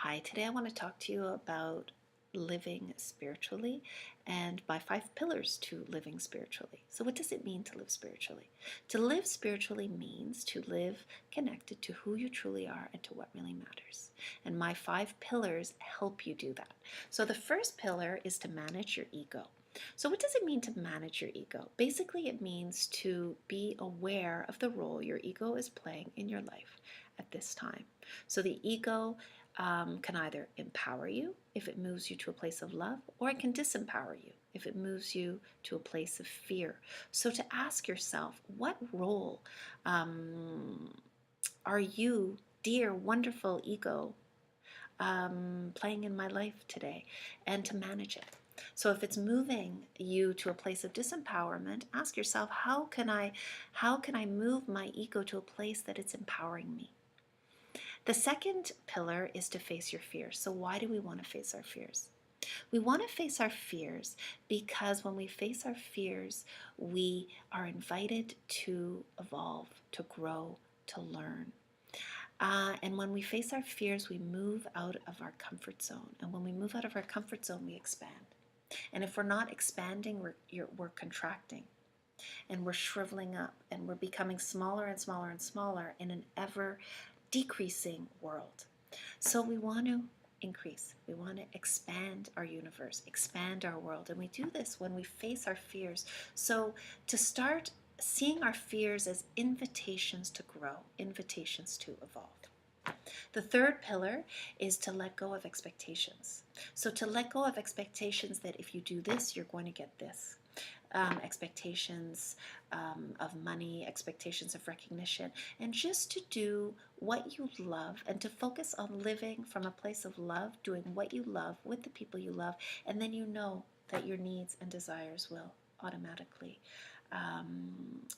Hi, today I want to talk to you about living spiritually and my 5 pillars to living spiritually. So, what does it mean to live spiritually? To live spiritually means to live connected to who you truly are and to what really matters. And my 5 pillars help you do that. So, the first pillar is to manage your ego. So, what does it mean to manage your ego? Basically, it means to be aware of the role your ego is playing in your life at this time. So, the ego can either empower you if it moves you to a place of love, or it can disempower you if it moves you to a place of fear. So, to ask yourself, what role are you, dear, wonderful ego, playing in my life today, and to manage it. So if it's moving you to a place of disempowerment, ask yourself, how can I move my ego to a place that it's empowering me? The second pillar is to face your fears. So why do we want to face our fears? We want to face our fears because when we face our fears, we are invited to evolve, to grow, to learn. And when we face our fears, we move out of our comfort zone. And when we move out of our comfort zone, we expand. And if we're not expanding, we're contracting. And we're shriveling up. And we're becoming smaller and smaller and smaller in an ever decreasing world. So we want to increase. We want to expand our universe, expand our world. And we do this when we face our fears. So to start seeing our fears as invitations to grow, invitations to evolve. The third pillar is to let go of expectations. So to let go of expectations that if you do this, you're going to get this. Expectations of money, expectations of recognition, and just to do what you love and to focus on living from a place of love, doing what you love with the people you love, and then you know that your needs and desires will automatically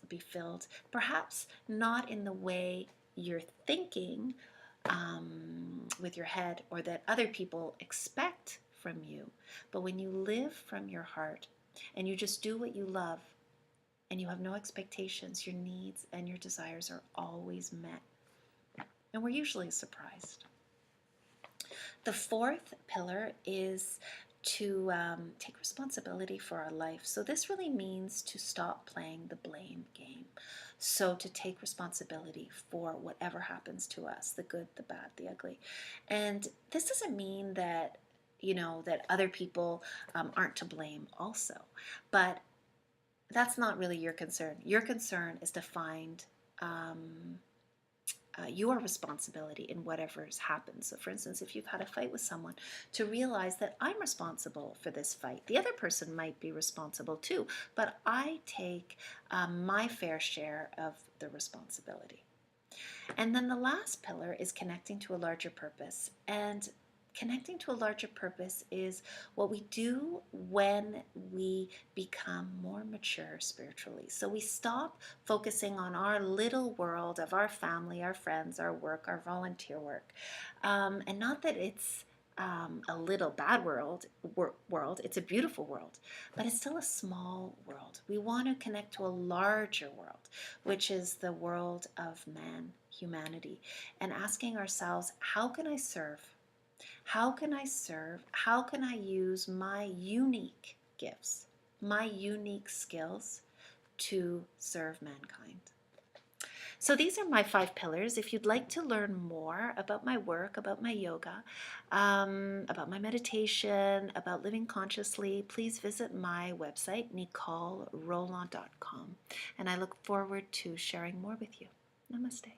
be filled. Perhaps not in the way you're thinking with your head or that other people expect from you, but when you live from your heart and you just do what you love and you have no expectations, your needs and your desires are always met. And we're usually surprised. The fourth pillar is to take responsibility for our life. So this really means to stop playing the blame game. So to take responsibility for whatever happens to us, the good, the bad, the ugly. And this doesn't mean that, that other people aren't to blame also. But that's not really your concern. Your concern is to find your responsibility in whatever's happened. So for instance, if you've had a fight with someone, to realize that I'm responsible for this fight. The other person might be responsible too, but I take my fair share of the responsibility. And then the last pillar is connecting to a larger purpose. And connecting to a larger purpose is what we do when we become more mature spiritually. So we stop focusing on our little world of our family, our friends, our work, our volunteer work. And not that it's a little bad world, it's a beautiful world, but it's still a small world. We want to connect to a larger world, which is the world of man, humanity, and asking ourselves, how can I serve? How can I serve? How can I use my unique gifts, my unique skills to serve mankind? So these are my 5 pillars. If you'd like to learn more about my work, about my yoga, about my meditation, about living consciously, please visit my website, NicoleRoland.com. And I look forward to sharing more with you. Namaste.